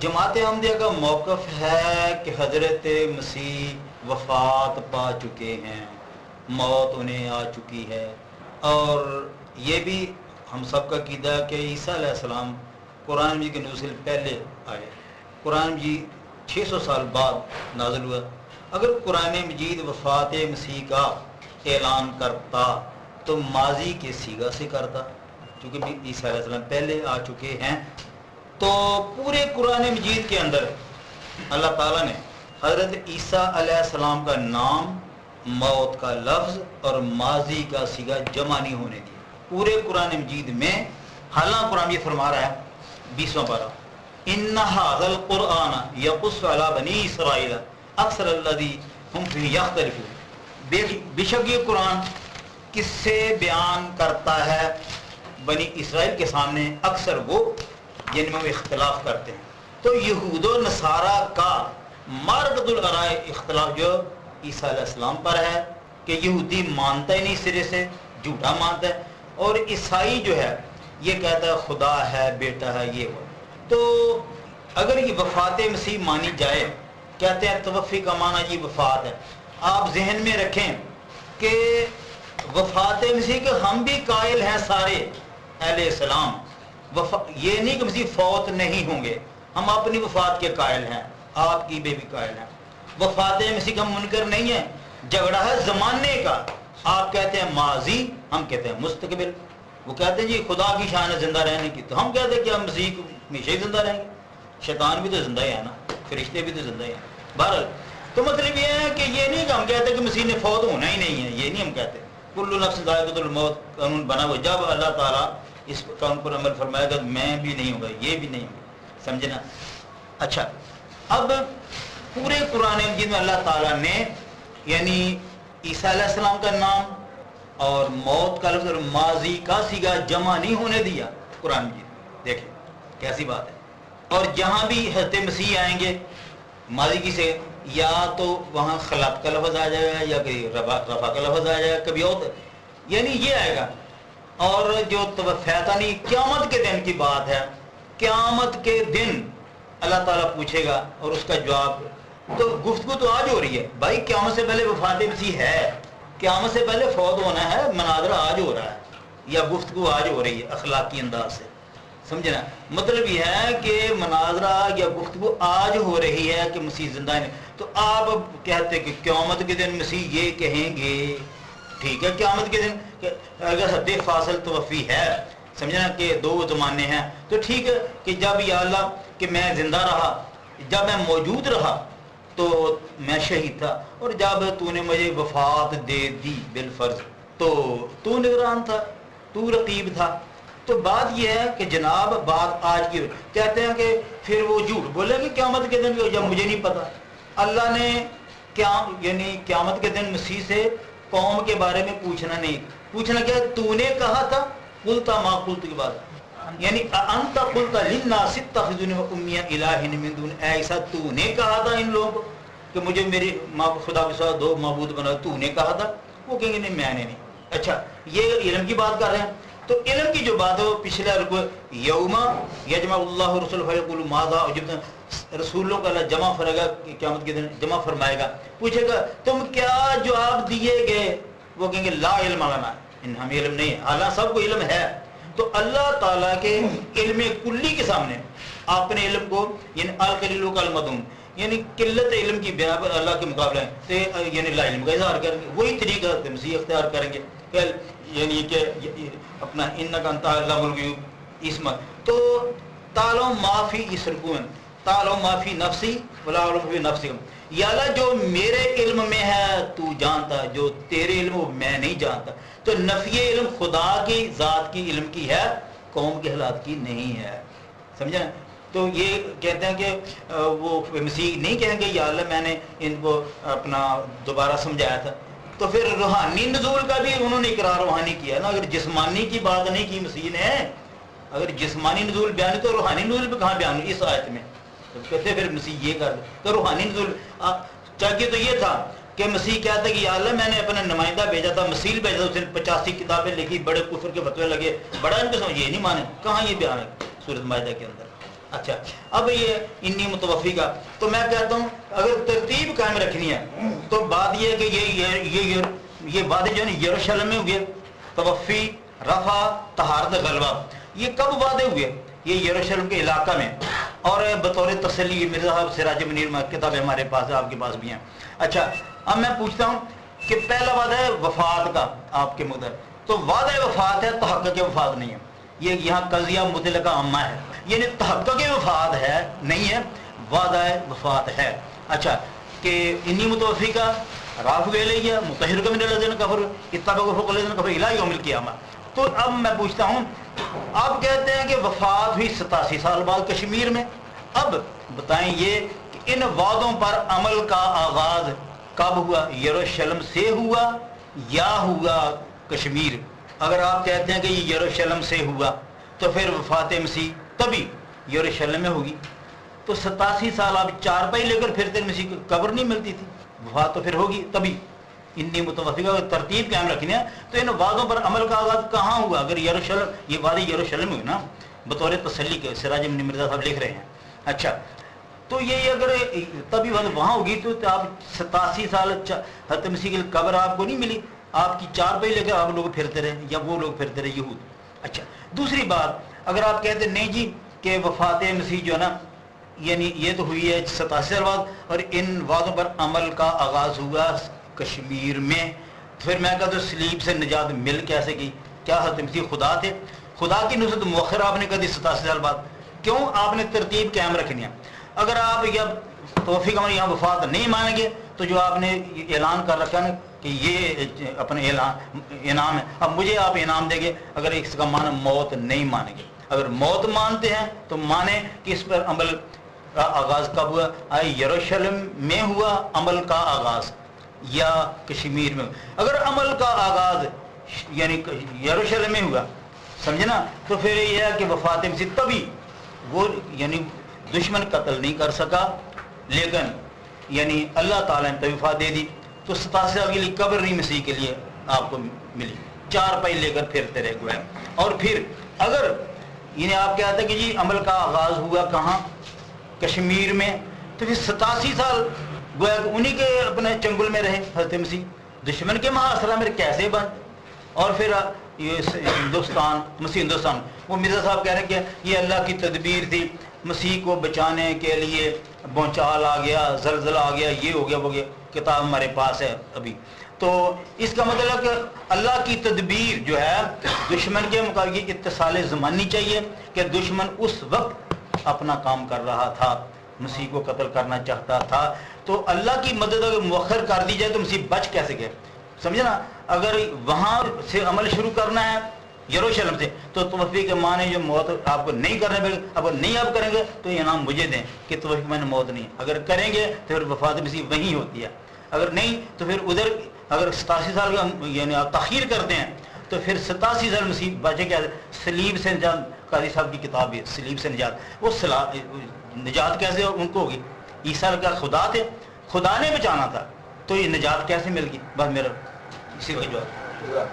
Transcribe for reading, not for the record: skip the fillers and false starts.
جماعت احمدیہ کا موقف ہے کہ حضرت مسیح وفات پا چکے ہیں، موت انہیں آ چکی ہے، اور یہ بھی ہم سب کا عقیدہ ہے کہ عیسیٰ علیہ السلام قرآن مجید کے نزول سے پہلے آئے، قرآن مجید 600 سال بعد نازل ہوا۔ اگر قرآن مجید وفات مسیح کا اعلان کرتا تو ماضی کے صیغہ سے کرتا، چونکہ عیسیٰ علیہ السلام پہلے آ چکے ہیں۔ تو پورے قرآن مجید کے اندر اللہ تعالیٰ نے حضرت عیسیٰ علیہ السلام کا نام، موت کا لفظ اور ماضی کا صیغہ جمع نہیں ہونے دیا پورے قرآن مجید میں۔ حالانکہ قرآن یہ فرما رہا ہے 20واں پارہ، ان ھذا القرآن یقص علی بنی اسرائیل اکثر الذی ہم فیہ یختلفون، بے شک یہ قرآن کس سے بیان کرتا ہے بنی اسرائیل کے سامنے اکثر وہ جن میں وہ اختلاف کرتے ہیں۔ تو یہود و نصارہ کا مارکۃ الآراء اختلاف جو عیسیٰ علیہ السلام پر ہے کہ یہودی مانتا ہی نہیں سرے سے، جھوٹا مانتا ہے، اور عیسائی جو ہے یہ کہتا ہے خدا ہے، بیٹا ہے، یہ وہ۔ تو اگر یہ وفات مسیح مانی جائے، کہتے ہیں توفی کا معنی یہ وفات ہے، آپ ذہن میں رکھیں کہ وفات مسیح کے ہم بھی قائل ہیں سارے اہل اسلام، یہ نہیں کہ مسیح فوت نہیں ہوں گے، ہم اپنی وفات کے قائل ہیں، آپ کی بھی قائل ہیں۔ وفات مسیح کا منکر نہیں ہے، جھگڑا ہے زمانے کا، آپ کہتے ہیں ماضی، ہم کہتے ہیں مستقبل۔ وہ کہتے ہیں جی خدا کی شان ہے زندہ رہنے کی، تو ہم کہتے ہیں کہ ہم مسیح کو ہمیشہ ہی زندہ رہیں گے، شیطان بھی تو زندہ ہی ہے نا، فرشتے بھی تو زندہ ہی ہیں۔ بہرحال تو مطلب یہ ہے کہ یہ نہیں کہ ہم کہتے ہیں کہ مسیح نے فوت ہونا ہی نہیں ہے، یہ نہیں ہم کہتے۔ کل نفس ذائقۃ الموت قانون بنا ہوا، جب اللہ تعالیٰ اس قانون پر عمل فرمائے گا میں بھی نہیں ہوں گا، یہ بھی نہیں ہوگا، سمجھنا۔ اچھا، اب پورے قرآن مجید میں اللہ تعالیٰ نے یعنی عیسیٰ علیہ السلام کا نام اور موت کا لفظ اور ماضی کا صیغہ جمع نہیں ہونے دیا قرآن مجید۔ دیکھیں کیسی بات ہے۔ اور جہاں بھی حضرت مسیح آئیں گے ماضی کی سے، یا تو وہاں خلق کا لفظ آ جائے گا، یا کہیں رفع کا لفظ آ جائے گا، کبھی اور یعنی یہ آئے گا۔ اور جو توفیتانی قیامت کے دن کی بات ہے، قیامت کے دن اللہ تعالیٰ پوچھے گا اور اس کا جواب، تو گفتگو تو آج ہو رہی ہے بھائی، قیامت سے پہلے وفات مسیح ہے، قیامت سے پہلے فوت ہونا ہے، مناظرہ آج ہو رہا ہے یا گفتگو آج ہو رہی ہے اخلاقی انداز سے، سمجھنا۔ مطلب یہ ہے کہ مناظرہ یا گفتگو آج ہو رہی ہے کہ مسیح زندہ ہے، تو آپ کہتے کہ قیامت کے دن مسیح یہ کہیں گے، ٹھیک ہے، قیامت کے دن اگر حد فاصل توفی ہے، سمجھنا کہ دو زمانے ہیں، تو ٹھیک ہے کہ جب یا اللہ کہ میں زندہ رہا، جب میں موجود رہا تو میں شہید تھا، اور جب تو نے مجھے وفات دے دی بالفرض تو تو نگران تھا، تو رقیب تھا۔ تو بات یہ ہے کہ جناب بات آج کی کہتے ہیں کہ پھر وہ جھوٹ بولے کہ قیامت کے دن جب مجھے نہیں پتا۔ اللہ نے یعنی قیامت کے دن مسیح سے قوم کے بارے میں پوچھنا نہیں، پوچھنا کیا تو نے کہا تھا، قلت ما قلت کی بات، یعنی انت قلت للناس اتخذونی و امی الہین من دون، ایسا تو نے کہا تھا ان لوگوں کو کہ مجھے میری خدا کے ساتھ دو معبود بنا، تو نے کہا تھا؟ وہ کہیں گے نہیں میں نے نہیں۔ اچھا، یہ علم کی بات کر رہے ہیں، تو علم کی جو بات ہے وہ پچھلا رکو، یوم یجمع اللہ رسول فیقول ماذا اجبتم، رسولوں کا اللہ جمع فرمائے گا، قیامت کے دن جمع فرمائے گا، پوچھے گا تم کیا جواب دیے گئے، وہ کہیں گے لا علم لنا، ہمیں علم نہیں ہے، حالانکہ سب کو علم ہے۔ تو اللہ تعالیٰ کے علم کلی کے سامنے اپنے علم کو یعنی القلیل کالمعدوم، یعنی قلت علم کی بیان پر اللہ کے مقابلے تو یعنی لا علم کا اظہار کریں گے، وہی طریقہ مسیح اختیار کریں گے، یعنی کہ اپنا انک انت علام الغیوب اسم، تو تعلم ما فی اسرکون، تعلم ما فی نفسی ولا اعلم فی نفسکم، یا اللہ جو میرے علم میں ہے تو جانتا، جو تیرے علم وہ میں نہیں جانتا۔ تو نفی علم خدا کی ذات کی علم کی ہے، قوم کے حالات کی نہیں ہے، سمجھا۔ تو یہ کہتے ہیں کہ وہ مسیح نہیں کہیں گے یا اللہ میں نے ان کو اپنا دوبارہ سمجھایا تھا، تو پھر روحانی نزول کا بھی انہوں نے اقرار روحانی کیا نا، اگر جسمانی کی بات نہیں کی مسیح نے، اگر جسمانی نزول بیان ہے تو روحانی نزول بھی کہاں بیان ہوئی اس آیت میں؟ تو کہتے پھر مسیح یہ کر تو روحانی نزول چاہیے تو یہ تھا کہ مسیح کہتا ہے کہ یا اللہ میں نے اپنا نمائندہ بھیجا تھا، مسیح بھیجا تھا، اس نے 85 کتابیں لکھی، بڑے کفر کے فتوے لگے، بڑا ان کو سمجھ یہ نہیں مانے، کہاں یہ بیان ہے سورۃ مائدہ کے اندر؟ اچھا اب یہ انی متوفی کا تو میں کہتا ہوں اگر ترتیب قائم رکھنی ہے تو بات یہ ہے کہ یہ وعدے جو ہے یروشلم میں ہوئے، توفی، رفع، طہارت، غلبہ، یہ کب وعدے ہوئے؟ یہ یروشلم کے علاقہ میں، اور بطور تسلی مرزا صاحب سراج منیر کتاب ہمارے پاس ہے، آپ کے پاس بھی ہیں۔ اچھا اب میں پوچھتا ہوں کہ پہلا وعدہ ہے وفات کا آپ کے مقدر، تو وعدہ وفات ہے، تحقق وفات نہیں ہے، یہ یہاں قضیہ مطلقہ عامہ ہے، یعنی تحقق وفات ہے نہیں ہے، وعدہ وفات ہے۔ اچھا کہ انی متوفی کا رافع علیہ مطہر کا من الذین کفروا اتبعوا فوق الذین کفروا الی یوم القیامہ۔ تو اب میں پوچھتا ہوں، آپ کہتے ہیں کہ وفات ہوئی 87 سال بعد کشمیر میں، اب بتائیں یہ کہ ان وعدوں پر عمل کا آغاز کب ہوا؟ یروشلم سے ہوا یا ہوا کشمیر؟ اگر آپ کہتے ہیں کہ یہ یروشلم سے ہوا تو پھر وفات مسیح تبھی یروشلم میں ہوگی، تو 87 سال آپ چارپائی لے کر پھرتے مسیح کو قبر نہیں ملتی تھی، وفات تو پھر ہوگی تبھی۔ انی متوفی کا ترتیب قائم رکھنی ہے تو ان وعدوں پر عمل کا آغاز کہاں ہوا؟ اگر یروشلم، یہ وادی یروشلم ہوئی نا، بطور تسلی کے سراج منیر مرزا صاحب لکھ رہے ہیں۔ اچھا تو یہ اگر تبھی وہاں ہوگی تو آپ 87 سال حضرت مسیح کی قبر آپ کو نہیں ملی، آپ کی چارپائی لے کر آپ لوگ پھرتے رہے یا وہ لوگ پھرتے رہے یہود۔ اچھا دوسری بات، اگر آپ کہتے ہیں نہیں جی کہ وفات مسیح جو ہے نا یعنی یہ تو ہوئی ہے 87 سال بعد اور ان وعدوں پر عمل کا آغاز ہوا کشمیر میں، پھر میں کہتا ہوں سلیب سے نجات مل کیسے گئی؟ کیا حضرت مسیح خدا تھے؟ خدا کی نصرت مؤخر آپ نے کہا 87 سال بعد، کیوں آپ نے ترتیب قائم رکھنی ہے؟ اگر آپ یا توفیق عمر یہاں وفات نہیں مانیں گے تو جو آپ نے اعلان کر رکھا ہے کہ یہ اپنے انعام ہے، اب مجھے آپ انعام دیں گے اگر اس کا معنی موت نہیں مانیں گے۔ اگر موت مانتے ہیں تو مانیں کہ اس پر عمل کا آغاز کب ہوا؟ آئے یروشلم میں ہوا عمل کا آغاز یا کشمیر میں؟ اگر عمل کا آغاز یعنی یروشلم میں ہوا، سمجھے نا، تو پھر یہ ہے کہ وفات مسیح تبھی وہ یعنی دشمن قتل نہیں کر سکا، لیکن یعنی اللہ تعالیٰ نے توفیق دے دی، تو 87 سال کے لیے قبر نہیں مسیح کے لیے آپ کو ملی، چار پائی لے کر پھرتے رہ گئے۔ اور پھر اگر یعنی آپ کہتے ہیں کہ جی عمل کا آغاز ہوا کہاں؟ کشمیر میں، تو پھر 87 سال گویا کہ انہی کے اپنے چنگل میں رہے حضرت مسیح، دشمن کے محاصرہ میں کیسے بن؟ اور پھر یہ ہندوستان، مسیح ہندوستان، وہ مرزا صاحب کہہ رہے ہیں کہ یہ اللہ کی تدبیر تھی، مسیح کو بچانے کے لیے بھونچال آ گیا، زلزلہ آ گیا، یہ ہو گیا وہ گیا، کتاب ہمارے پاس ہے ابھی۔ تو اس کا مطلب کہ اللہ کی تدبیر جو ہے دشمن کے مقابلے اتصال زمانی چاہیے کہ دشمن اس وقت اپنا کام کر رہا تھا، مسیح کو قتل کرنا چاہتا تھا، تو اللہ کی مدد اگر مؤخر کر دی جائے تو مسیح بچ کیسے گئے؟ سمجھے نا، اگر وہاں سے عمل شروع کرنا ہے یروشلم سے تو توفیق کے معنی جو موت آپ کو نہیں کرنے پڑے، اگر نہیں آپ کریں گے تو یہ انعام مجھے دیں کہ توفیق میں نے موت نہیں، اگر کریں گے تو پھر وفات مسیح وہیں ہوتی ہے، اگر نہیں تو پھر ادھر اگر 87 سال کا یعنی آپ تاخیر کرتے ہیں تو پھر 87 سال مسیح بچے کیا؟ سلیب سے نجات، قاضی صاحب کی کتاب ہے سلیب سے نجات، وہ نجات کیسے ان کو ہوگی؟ عیسیٰ کا خدا تھے، خدا نے بچانا تھا، تو یہ نجات کیسے مل گئی؟ بس میرا اسی کا جواب۔